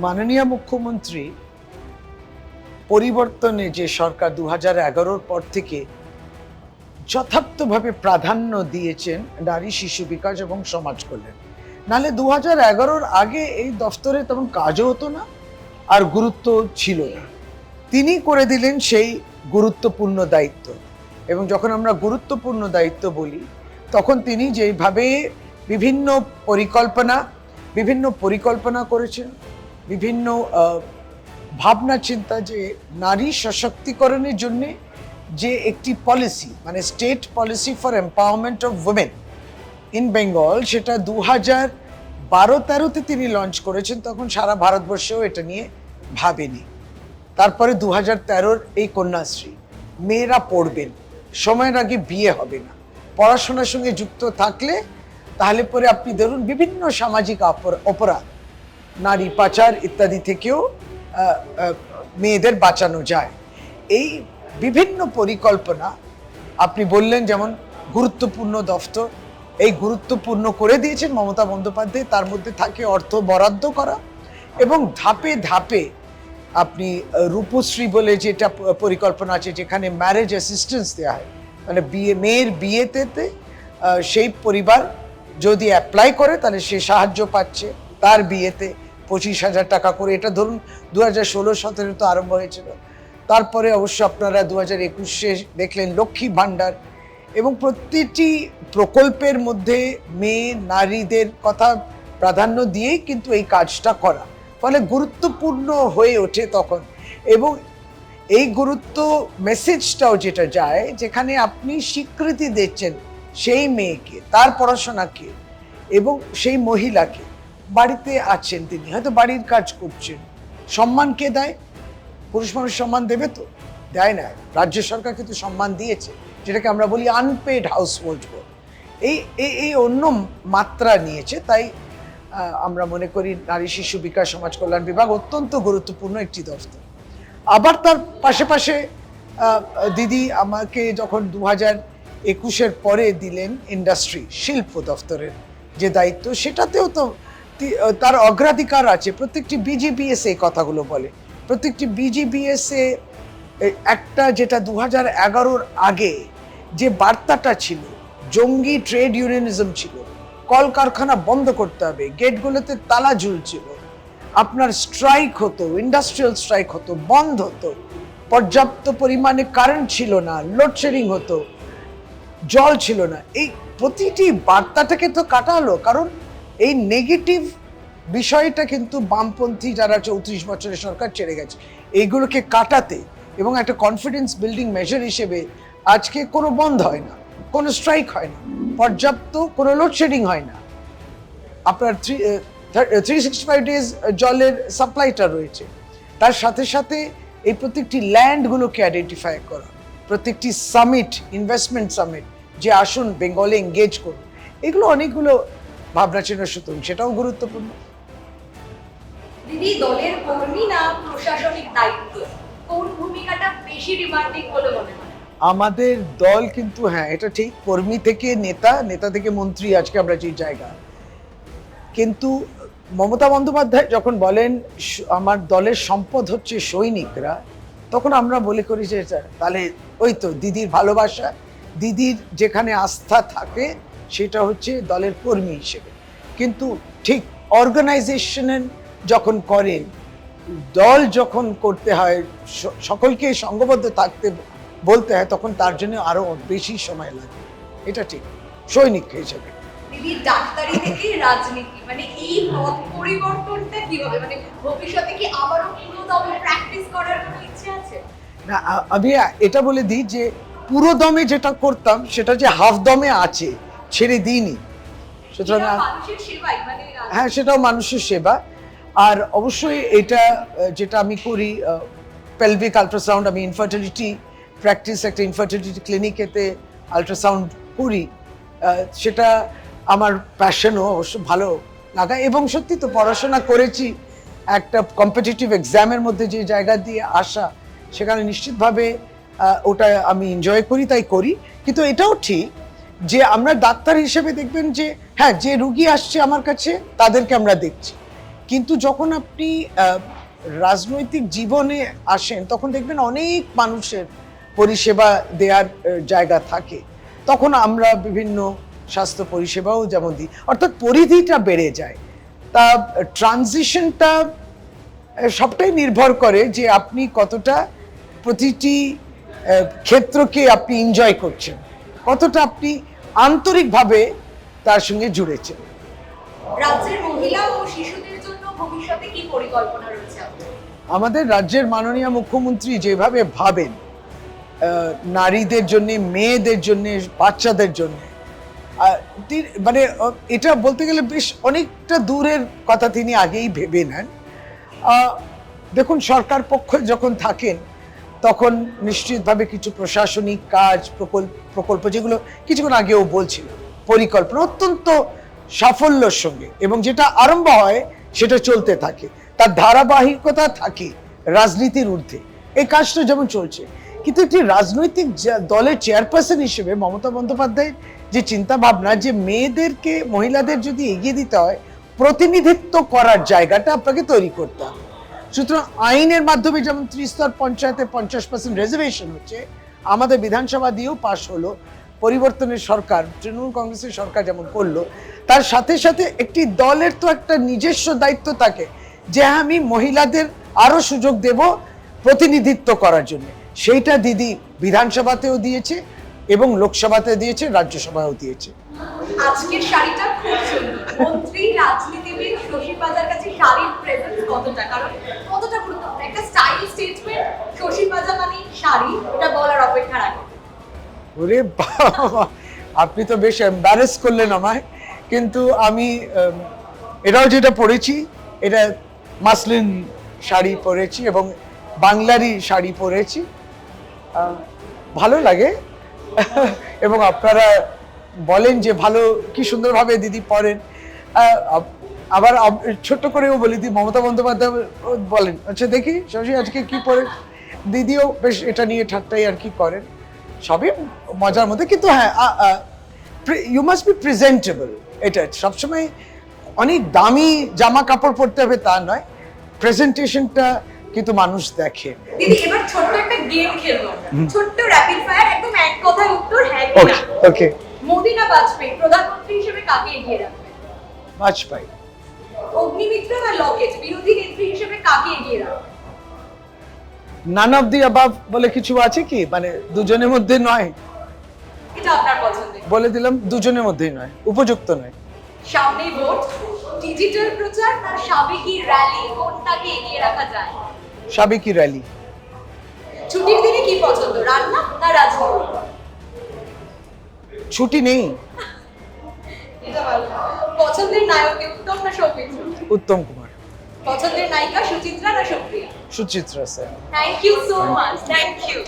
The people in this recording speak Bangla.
মাননীয় মুখ্যমন্ত্রী পরিবর্তনে যে সরকার 2011-র পর থেকে যথার্থভাবে প্রাধান্য দিয়েছেন নারী শিশু বিকাশ এবং সমাজ কল্যাণ। নাহলে 2011-র আগে এই দফতরে তেমন কাজও হতো না, আর গুরুত্ব ছিল না। তিনি করে দিলেন সেই গুরুত্বপূর্ণ দায়িত্ব। এবং যখন আমরা গুরুত্বপূর্ণ দায়িত্ব বলি, তখন তিনি যেভাবে বিভিন্ন পরিকল্পনা করেছেন, বিভিন্ন ভাবনা চিন্তা, যে নারী সশক্তিকরণের জন্য যে একটি পলিসি, মানে state policy for empowerment of women in Bengal, সেটা 2012-13-তে তিনি লঞ্চ করেছেন। তখন সারা ভারতবর্ষেও এটা নিয়ে ভাবেনি। তারপরে 2013-র এই কন্যাশ্রী, মেয়েরা পড়বেন, সময়ের আগে বিয়ে হবে না, পড়াশোনার সঙ্গে যুক্ত থাকলে তাহলে পরে আপনি ধরুন বিভিন্ন সামাজিক অপরাধ, নারী পাচার ইত্যাদি থেকেও মেয়েদের বাঁচানো যায়। এই বিভিন্ন পরিকল্পনা আপনি বললেন, যেমন গুরুত্বপূর্ণ দফতর, এই গুরুত্বপূর্ণ করে দিয়েছেন মমতা বন্দ্যোপাধ্যায়। তার মধ্যে থাকে অর্থ বরাদ্দ করা এবং ধাপে ধাপে আপনি রূপশ্রী বলে যেটা পরিকল্পনা আছে, যেখানে ম্যারেজ অ্যাসিস্ট্যান্স দেওয়া হয়, মানে মেয়ের বিয়েতে সেই পরিবার যদি অ্যাপ্লাই করে তাহলে সে সাহায্য পাচ্ছে তার বিয়েতে 25,000 টাকা করে। এটা ধরুন 2016-17 তো আরম্ভ হয়েছিল। তারপরে অবশ্য আপনারা 2021-এ দেখলেন লক্ষ্মী ভাণ্ডার, এবং প্রতিটি প্রকল্পের মধ্যে মেয়ে নারীদের কথা প্রাধান্য দিয়েই কিন্তু এই কাজটা করা, ফলে গুরুত্বপূর্ণ হয়ে ওঠে তখন। এবং এই গুরুত্ব মেসেজটাও যেটা যায়, যেখানে আপনি স্বীকৃতি দিচ্ছেন সেই মেয়েকে, তার পড়াশোনাকে, এবং সেই মহিলাকে, বাড়িতে আছেন তিনি, হয়তো বাড়ির কাজ করছেন, সম্মান কে দেয়? পুরুষ মানুষ সম্মান দেবে তো? দেয় না। রাজ্য সরকার কিন্তু সম্মান দিয়েছে, যেটাকে আমরা বলি আনপেড হাউস হোল্ড। এই এই অন্য মাত্রা নিয়েছে। তাই আমরা মনে করি নারী শিশু বিকাশ সমাজ কল্যাণ বিভাগ অত্যন্ত গুরুত্বপূর্ণ একটি দফতর। আবার তার পাশে দিদি আমাকে যখন 2021-এর পরে দিলেন ইন্ডাস্ট্রি শিল্প দফতরের যে দায়িত্ব, সেটাতেও তো তার অগ্রাধিকার আছে। প্রত্যেকটি বিজিবিএস এই কথাগুলো বলে। প্রত্যেকটি বিজিবিএসে একটা, যেটা 2011-র আগে যে বার্তাটা ছিল, জঙ্গি ট্রেড ইউনিয়নিজম ছিল, কলকারখানা বন্ধ করতে হবে, গেটগুলোতে তালা ঝুলছিল, আপনার স্ট্রাইক হতো, ইন্ডাস্ট্রিয়াল স্ট্রাইক হতো, বন্ধ হতো, পর্যাপ্ত পরিমাণে কারেন্ট ছিল না, লোডশেডিং হতো, জল ছিল না। এই প্রতিটি বার্তাটাকে তো কাটালো, কারণ এই নেগেটিভ বিষয়টা কিন্তু বামপন্থী যারা 34 বছরের সরকার ছেড়ে গেছে, এইগুলোকে কাটাতে এবং একটা কনফিডেন্স বিল্ডিং মেজার হিসেবে আজকে কোনো বন্ধ হয় না, কোনো স্ট্রাইক হয় না, পর্যাপ্ত কোনো লোডশেডিং হয় না, আপনার 365 ডেজ জলের সাপ্লাইটা রয়েছে। তার সাথে সাথে এই প্রত্যেকটি ল্যান্ডগুলোকে আইডেন্টিফাই করা, প্রত্যেকটি সামিট, ইনভেস্টমেন্ট সামিট, যে আসুন বেঙ্গলে এঙ্গেজ করুন, এগুলো অনেকগুলো ভাবনা চিন্তা, সুতরাং সেটাও গুরুত্বপূর্ণ। দিদি, দলের কর্মী না প্রশাসনিক দায়িত্ব, কোন ভূমিকাটা বেশি ডিমান্ডিং বলে মনে হয়? আমাদের দল কিন্তু, হ্যাঁ এটা ঠিক, কর্মী থেকে নেতা, নেতা থেকে মন্ত্রী, আজকে আমরা যে জায়গা। কিন্তু মমতা বন্দ্যোপাধ্যায় যখন বলেন আমার দলের সম্পদ হচ্ছে সৈনিকরা, তখন আমরা বলে করি যে তাহলে ওই তো দিদির ভালোবাসা, দিদির যেখানে আস্থা থাকে সেটা হচ্ছে দলের কর্মী হিসেবে। কিন্তু ঠিক অর্গানাইজেশনের যখন করেন, দল যখন করতে হয়, সকলকে সংঘবদ্ধ থাকতে বলতে হয়, তখন তার জন্য আরো বেশি সময় লাগে। এটা ঠিক, সৈনিক হিসেবে। দিদি, ডাক্তারি থেকে রাজনীতি, মানে এই পথ পরিবর্তনটা কি হবে? মানে ভবিষ্যতে কি আবারও পুরো দমে প্র্যাকটিস করার কোনো ইচ্ছে আছে? না, আমি এটা বলে দিই যে পুরো দমে যেটা করতাম সেটা যে হাফ দমে আছে, ছেড়ে দিইনি। সুতরাং মানুষের সেবাই, মানে হ্যাঁ, সেটাও মানুষের সেবা। আর অবশ্যই এটা যেটা আমি করি, পেলভিক আল্ট্রাসাউন্ড, আমি ইনফার্টিলিটি প্র্যাকটিস, একটা ইনফার্টিলিটি ক্লিনিকেতে আল্ট্রাসাউন্ড করি, সেটা আমার প্যাশনও, অবশ্য ভালো লাগা। এবং সত্যি তো পড়াশোনা করেছি, একটা কম্পিটিটিভ এক্সামের মধ্যে যে জায়গা দিয়ে আসা, সেখানে নিশ্চিতভাবে ওটা আমি এনজয় করি, তাই করি। কিন্তু এটাও ঠিক যে আমরা ডাক্তার হিসেবে দেখবেন যে হ্যাঁ, যে রুগী আসছে আমার কাছে তাদেরকে আমরা দেখছি, কিন্তু যখন আপনি রাজনৈতিক জীবনে আসেন তখন দেখবেন অনেক মানুষের পরিষেবা দেওয়ার জায়গা থাকে। তখন আমরা বিভিন্ন স্বাস্থ্য পরিষেবাও যেমন দিই, অর্থাৎ পরিধিটা বেড়ে যায়। তা ট্রানজিশনটা সবটাই নির্ভর করে যে আপনি কতটা প্রতিটি ক্ষেত্রকে আপনি এনজয় করছেন, কতটা আপনি আন্তরিকভাবে তার সঙ্গে জুড়েছেন। রাজ্যের মহিলা ও শিশুদের জন্য ভবিষ্যতে কি পরিকল্পনা রয়েছে আপনার? আমাদের রাজ্যের মাননীয় মুখ্যমন্ত্রী যেভাবে ভাবেন নারীদের জন্য, মেয়েদের জন্য, বাচ্চাদের জন্য, মানে এটা বলতে গেলে বেশ অনেকটা দূরের কথা তিনি আগেই ভেবে নেন। দেখুন, সরকার পক্ষ যখন থাকেন তখন নিশ্চিতভাবে কিছু প্রশাসনিক কাজ, প্রকল্প যেগুলো কিছুক্ষণ আগেও বলছিল, পরিকল্পনা অত্যন্ত সাফল্যের সঙ্গে, এবং যেটা আরম্ভ হয় সেটা চলতে থাকে, তার ধারাবাহিকতা থাকে রাজনীতির ঊর্ধ্বে। এই কাজটা যেমন চলছে, কিন্তু একটি রাজনৈতিক দলের চেয়ারপারসন হিসেবে মমতা বন্দ্যোপাধ্যায়ের যে চিন্তা ভাবনা যে মেয়েদেরকে, মহিলাদের যদি এগিয়ে দিতে হয়, প্রতিনিধিত্ব করার জায়গাটা আপনাকে তৈরি করতে হবে। সুতরাং আইনের মাধ্যমে যেমন ত্রিস্তর পঞ্চায়েতে 50% রিজার্ভেশন হচ্ছে, আমাদের বিধানসভা দিয়েও পাশ হলো, পরিবর্তনের সরকার, তৃণমূল কংগ্রেসের সরকার যেমন করলো, তার সাথে সাথে একটি দলের তো একটা নিজস্ব দায়িত্ব থাকে যে আমি মহিলাদের আরো সুযোগ দেব প্রতিনিধিত্ব করার জন্য। সেইটা দিদি বিধানসভাতেও দিয়েছে এবং লোকসভাতে দিয়েছে, রাজ্যসভায়ও দিয়েছে। আজকের শাড়িটা খুব সুন্দর। মন্ত্রী, রাজনীতিবিদ শশী পাজার কাছে শাড়ির প্রেজেন্স কতটা, কারণ কতটা গুরুত্বপূর্ণ একটা স্টাইল স্টেটমেন্ট। শশী পাজা মানে শাড়ি, এটা বলার অপেক্ষা রাখে। ওরে বাবা, আপনি তো বেশ এম্বারেস করলেন আমায়। কিন্তু আমি এটাও যেটা পরেছি, এটা মাসলিন শাড়ি পরেছি এবং বাংলারই শাড়ি পরেছি, ভালো লাগে। এবং আপনারা বলেন যে ভালো, কি সুন্দরভাবে দিদি পরেন। আবার ছোট্ট করেও বলি, দিদি মমতা বন্দ্যোপাধ্যায় বলেন, আচ্ছা দেখি শশী আজকে কি পরে। দিদিও বেশ এটা নিয়ে ঠাট্টাই আর কি করেন, সবই মজার মধ্যে। কিন্তু হ্যাঁ, ইউ মাস্ট বি প্রেজেন্টেবল। এটা সবসময় অনেক দামি জামা কাপড় পরতে হবে তা নয়, প্রেজেন্টেশনটা কিন্তু মানুষ দেখে। দিদি, এবার ছোট্ট একটা গেম খেলবো, ছোট্ট র‍্যাপিড ফায়ার, একদম এক কথায় উত্তর, হ্যাঁ কি না। ওকে। মোদি না বাজপেয়ী প্রধানমন্ত্রী হিসেবে কাকে এগিয়ে রাখবেন? বাজপেয়ী। অগ্নিমিত্র না লকেট বিরোধী নেত্রী হিসেবে কাকে এগিয়ে রাখবেন? নান অফ দি অ্যাবাভ বলে কিছু আছে কি, মানে দুজনের মধ্যে নয়? এটা আপনার পছন্দের। বলে দিলাম দুজনের মধ্যেই নয়, উপযুক্ত নয়। সামনেই ভোট, ডিজিটাল প্রচার না সাবেকি র‍্যালি, কোনটাকে এগিয়ে রাখা যায়? সাবেকি র‍্যালি। ছুটির দিনে কি পছন্দ, রান্না না রাজনীতি? ছুটি নেই। এটা ভালো। পছন্দের নায়ক উত্তম না সৌমিত্র? উত্তম কুমার। পছন্দের নায়িকা সুচিত্রা না Supriya? Suchitra sir. Thank you so much, thank you.